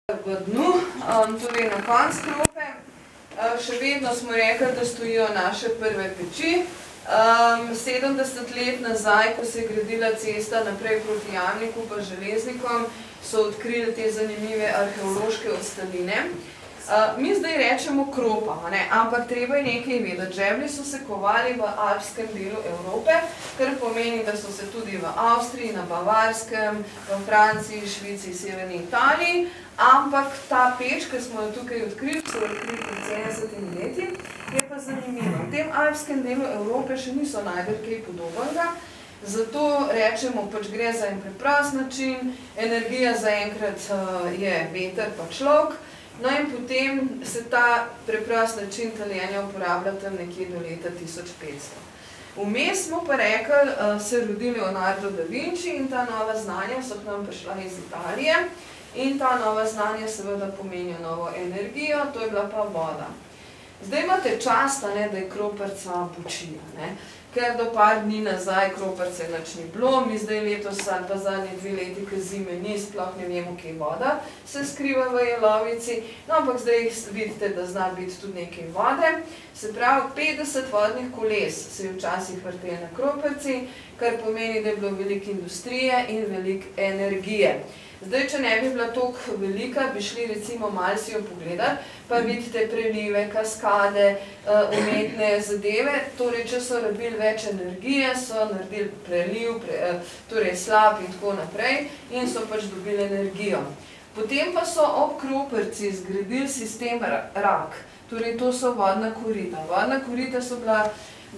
v dnu, torej na konc krope. Še vedno smo rekli, da stojijo naše prve peči. 70 let nazaj, ko se je gradila cesta naprej proti Jamniku pa Železnikom, so odkrili te zanimive arheološke ostaline. Mi zdaj rečemo kropa, ampak treba je nekaj vedeti. Žeblji so se kovali v alpskem delu Evrope, kar pomeni, da so se tudi v Avstriji, na Bavarskem, v Franciji, Švici, Severni Italiji, ampak ta peč, ki smo jo tukaj odkrili, so jo odkrili pred 70 leti, je pa zanimivo. V tem alpskem delu Evrope še niso najdel kaj podobnega, zato rečemo, pač gre za en preprost način, energija zaenkrat je veter pa človek. No in potem se ta preprost način taljenja uporablja tam nekje do leta 1500. Vmes smo pa rekli, se rodi Leonardo da Vinci in ta nova znanja so k nam prišla iz Italije in ta nova znanja seveda pomenijo novo energijo, to je bila pa voda. Zdaj imate čast, da je kroparca počija, ker do par dni nazaj kroparce nič ni bilo, mi zdaj letos pa zadnje 2 leti, ko zime ni, sploh ne vemo, kje voda se skriva v jelovici, no ampak zdaj vidite, da zna biti tudi nekaj vode. Se pravi, 50 vodnih koles se je včasih vrtelo na kroparci, kar pomeni, da je bilo veliko industrije in veliko energije. Zdaj, če ne bi bila toliko velika, bi šli recimo malo si jo pogledati, pa vidite prelive, kaskade, umetne zadeve, torej, če so rabili več energije, so naredili preliv, torej slap in tako naprej in so pač dobili energijo. Potem pa so ob kroparci zgradili sistem rak, torej to so vodna korita. Vodna korita so bila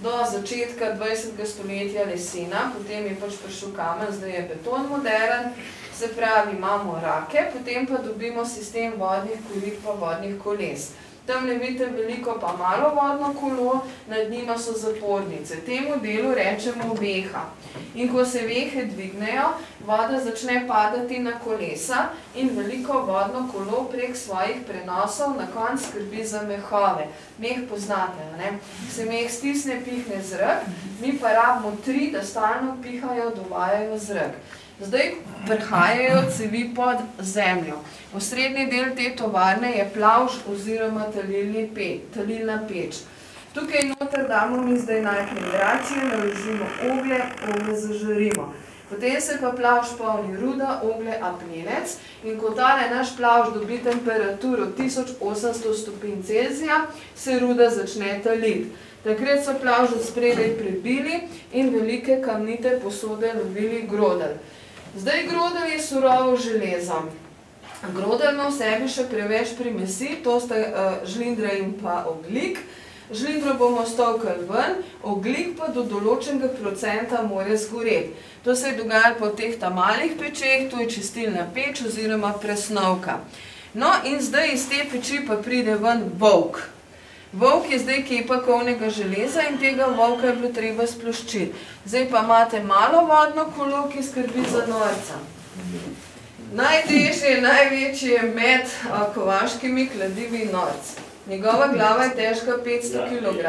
do začetka 20. stoletja lesena, potem je pač prišel kamen, zdaj je beton modern, se pravi, imamo rake, potem pa dobimo sistem vodnih korit pa vodnih koles. Tam ne vidite veliko pa malo vodno kolo, nad njima so zapornice. Temu delu rečemo veha. In ko se vehe dvignejo, voda začne padati na kolesa in veliko vodno kolo prek svojih prenosov na konc skrbi za mehove. Meh poznate, se meh stisne, pihne zrak, mi pa rabimo 3, da stalno pihajo, dovajajo zrak. Zdaj prihajajo cevi pod zemljo. Osrednji del te tovarne je plavž oziroma talilna peč. Tukaj noter damo mi zdaj najprej racije, naložimo oglje, oglje zažarimo. Potem se pa plavž polni ruda, oglje, apnenec in ko tale naš plavž dobi temperaturo 1800 stopinj Celzija, se ruda začne taliti. Takrat so plavž od spredaj prebili in velike kamnite posode lovili grodelj. Zdaj grodelj je surovo železo. Grodelj ima v sebi še preveč primesi, to sta žlindra in pa ogljik. Žlindro bomo stolkali ven, ogljik pa do določenega procenta mora zgoreti. To se je dogajalo po teh malih pečeh, to je čistilna peč oziroma presnovka. No in zdaj iz te peči pa pride ven volk. Volk je zdaj kepa kovnega železa in tega volka je bilo treba sploščiti. Zdaj pa imate malo vodno kolo, ki skrbi za norca. Najtežje, največje med kovaškimi kladivi norc. Njegova glava je težka 500 kg,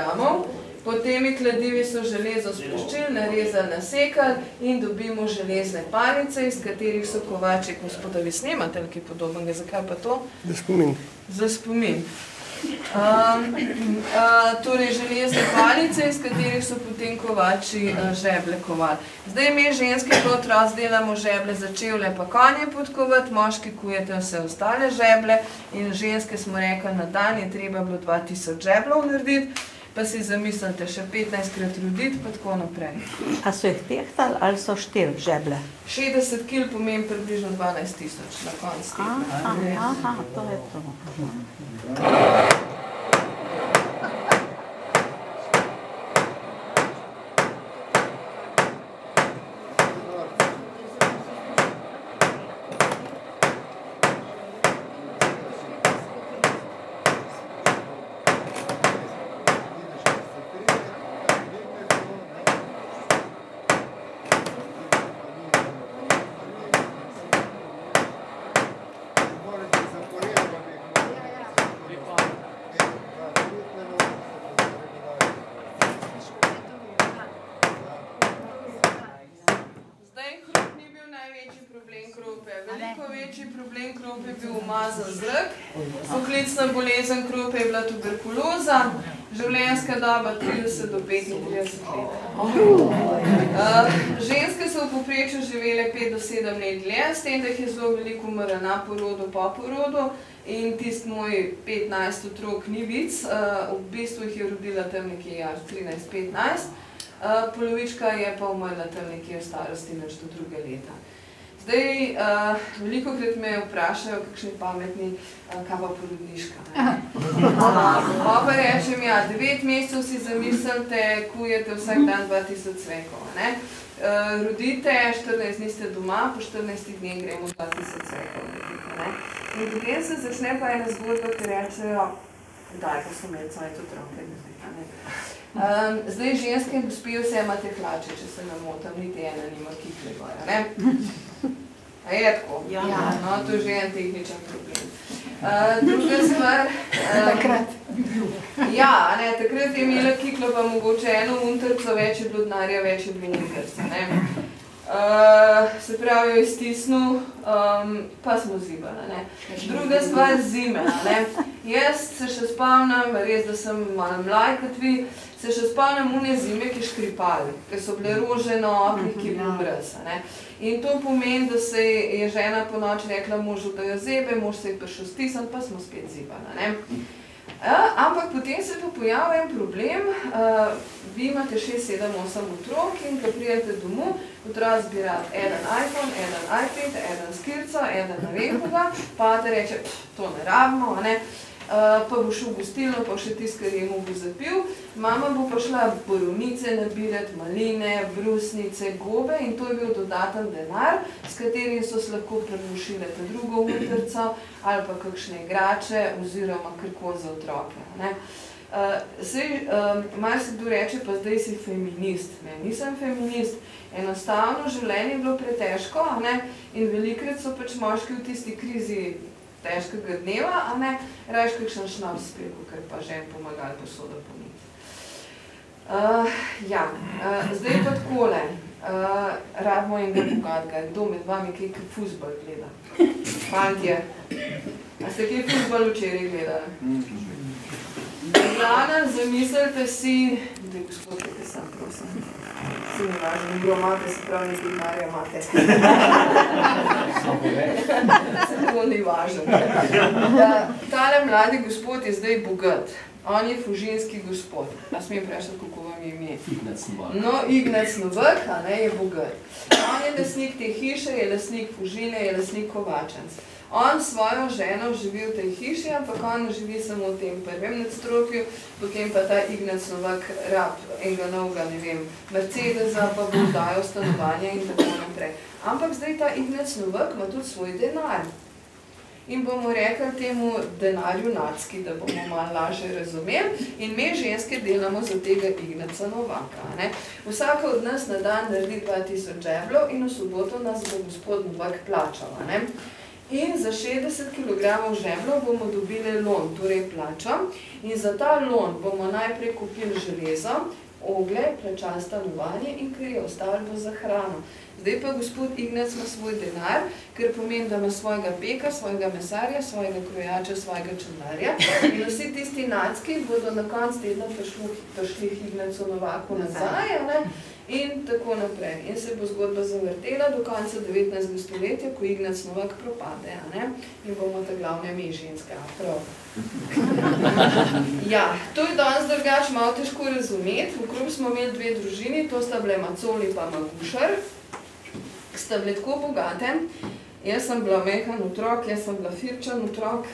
pod temi kladivi so železo sploščili, narezali, nasekali in dobimo železne palice, iz katerih so kovači. Gospoda, vi snemate nekaj podobnega, zakaj pa to? Za spomin. Za spomin. Torej železne palice, iz katerih so potem kovači žeblje kovali. Zdaj mi ženski kot razdelamo žeblje za čevlje pa konje podkovati, moški kujete vse ostale žeblje in ženske smo rekli, na dan je treba bilo 2000 žebljev narediti, pa si zamislite še 15krat roditi pa tako naprej. A so jih tehtali ali so šteli žeblje? 60 kil pomeni približno 12 000 na konc tega. Aha, to je to. prazen zrak, poklicna bolezen krope je bila tuberkuloza, življenjska doba 30 do 35 let. Ženske so v povprečju živele 5 do 7 let dlje, s tem, da jih je zelo veliko umrlo na porodu, po porodu, in tisti moj 15 otrok ni vic, v bistvu jih je rodila tam nekje 13-15, polovička je pa umrla tam nekje v starosti nič do 2. leta. Zdaj, veliko krat me vprašajo, kakšni pametni, kaj pa porodniška. Pa rečem, 9 mesecev si zamislite, kujete vsak dan 2000 cvekov. Rodite, 14 dni ste doma, po 14 dneh gremo 2000 cvekov. In potem se začne pa ena zgodba, ki rečejo, daj, pa so imeli cajt otroke. Zdaj, ženske in gospe vse imate hlače, če se ne motam, niti ena nima kikle gore, ne? A je tako? Ja. No, to je že en tehničen problem. Druga stvar... Takrat. Ja, ne, takrat je imela kiklo pa mogoče eno untrco, več je bilo denarja, več je bilo untrca, ne? Se pravi, jo iztisnil, pa smo zibali, ne. Druga stvar zime, ne. Jaz se še spomnim, res, da sem malo mlaj kot vi, se še spomnim une zime, ki škripali, ker so bile rože na oknih, ki bi mrza, ne. In to pomeni, da se je žena po noči rekla možu, da jo zebe, mož se je prišel stisniti, pa smo spet zibali, ne. Ampak potem se pa pojavil en problem, vi imate 6, 7, 8 otrok in ko prijete domov, otrok zbira eden iPhone, eden iPad, eden skirco, eden ne vem koga, pa te reče, to ne rabimo, ne, pa bo šel v gostilno, pa še tisto, kar je mu bo zapil, mama bo pa šla borovnice nabirati, maline, brusnice, gobe in to je bil dodaten denar, s katerim so se lahko prebušile ta drugo utrco ali pa kakšne igrače oziroma karkoli za otroke, ne. Marsikdo reče, pa zdaj si feminist, ne, nisem feminist, enostavno življenje je bilo pretežko, ne, in velikrat so pač moški v tisti krizi težkega dneva, a ne, rajš kakšen šnaps spil, ker pa žen pomagali posodo pomiti. Zdaj pa takole, rabimo enega bogatega, kdo med vami kaj fuzbal gleda? Fantje, a ste kaj fuzbal včeraj gledali? Zlana, zamislite si, da gospod, kaj sam prosim, si mi važno, bilo imate, se pravi, nekaj denarja imate. Se to ni važno. Tale mladi gospod je zdaj bogat. On je fužinski gospod. A smem vprašati, kako vam je ime? Ignac Novak. No, Ignac Novak, a ne, je bogat. On je lastnik te hiše, je lastnik Fužine, je lastnik Kovačanc. On svojo ženo živi v tej hiši, ampak on živi samo v tem prvem nadstropju, potem pa ta Ignac Novak rab enega novega, ne vem, Mercedesa, pa bo dajal stanovanja in tako naprej. Ampak zdaj ta Ignac Novak ima tudi svoj denar. In bomo rekli temu denarju nacki, da bomo malo lažje razumeli, in mi ženske delamo za tega Ignaca Novaka. Ne? Vsaka od nas na dan naredi 2000 žeblov in v soboto nas bo gospod Novak plačal. Ne? In za 60 kg žeblov bomo dobili lon, torej plačo, in za ta lon bomo najprej kupili železo, oglje, plačali stanovanje in kar je ostalo bo za hrano. Zdaj pa gospod Ignac ima svoj denar, ker pomeni, da ima svojega peka, svojega mesarja, svojega krojača, svojega črnarja in vsi tisti nacki bodo na konc tedna prišli k Ignacu Novaku nazaj, ne? In tako naprej. In se bo zgodba zavrtela do konca 19. stoletja, ko Ignac Novak propade, ne? In bomo ta glavne mi ženske, prav. Ja, to je danes drugače malo težko razumeti. Okrog smo imeli dve družini, to sta bile Macoli pa Magušar, ki sta bile tako bogate. Jaz sem bila mehan otrok, jaz sem bila firčan otrok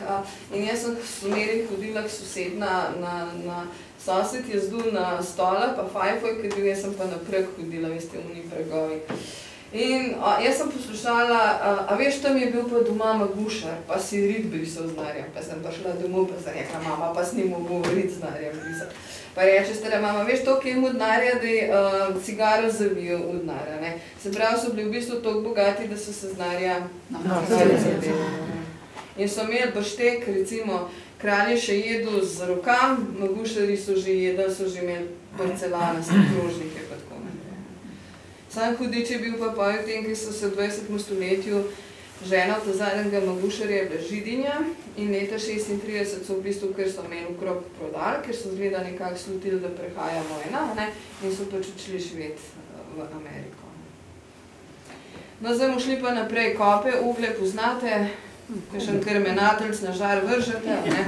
in jaz sem smeri hodila k sosed na sosed je zdul na stola, pa fajfoj, ker jaz sem pa na prek hodila, veste, v njih pregovi. In jaz sem poslušala, a veš, tam je bil pa doma Magušar, pa si rit brisal z narjem, pa sem prišla domov, pa sem rekla, mama, pa s njim govoriti z narjem brisal. Pa reče, stara mama, veš, toliko je mu denarja, da je cigaro zavijo v denarja, ne. Se pravi, so bili v bistvu toliko bogati, da so se z denarja zavili. In so imeli baštek, recimo, kralji še jedu z rokam, Magušari so že jedli, so že imeli porcelanaste krožnike, pa tako naprej. Sam hudič je bil pa v tem, ki so se v 20. stoletju ženo ta zadnjega Magušarja je bila Židinja in leta 36 so v bistvu, ker so meni okrog prodali, ker so zgleda nekako slutili, da prehaja vojna, ne, in so pač odšli živeti v Ameriko. No, zdaj bomo šli pa naprej. Kope, Ugle poznate, kakšen krmenateljc na žar vržete, ne?